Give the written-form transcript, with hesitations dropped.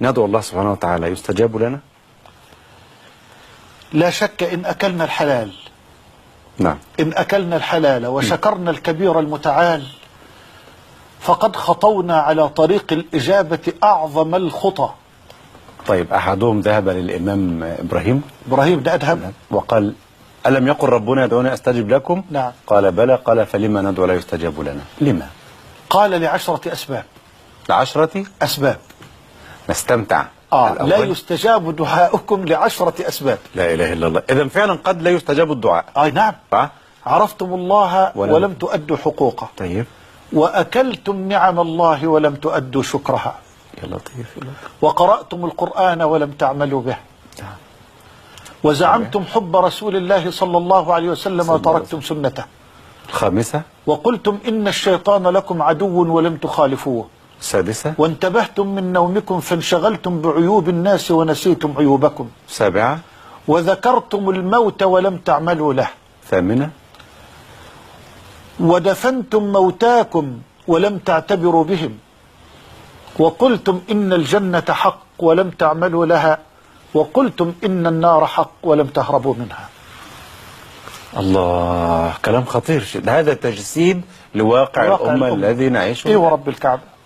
ندعو الله سبحانه وتعالى يستجاب لنا؟ لا شك إن أكلنا الحلال، نعم، إن أكلنا الحلال وشكرنا الكبير المتعال فقد خطونا على طريق الإجابة أعظم الخطى. طيب أحدهم ذهب للإمام إبراهيم ده أذهب وقال: ألم يقل ربنا ادعوني أستجب لكم؟ نعم. قال: بلى. قال: فلما ندعو لا يستجاب لنا؟ لما؟ قال: ل10 أسباب. 10 أسباب نستمتع. لا يستجاب دعاؤكم ل10 أسباب. لا إله إلا الله. إذا فعلا قد لا يستجاب الدعاء. أي نعم. عرفتم الله ولم تؤدوا حقوقه. طيب. وأكلتم نعم الله ولم تؤدوا شكرها. يا لطيف. وقرأتم القرآن ولم تعملوا به. وزعمتم حب رسول الله صلى الله عليه وسلم وتركتم سنته. 5. وقلتم إن الشيطان لكم عدو ولم تخالفوه. 6. وانتبهتم من نومكم فانشغلتم بعيوب الناس ونسيتم عيوبكم. 7. وذكرتم الموت ولم تعملوا له. 8. ودفنتم موتاكم ولم تعتبروا بهم. وقلتم إن الجنة حق ولم تعملوا لها. وقلتم إن النار حق ولم تهربوا منها. الله، كلام خطير. هذا تجسيد لواقع الأمة الذي نعيشه. إيه ورب الكعبة.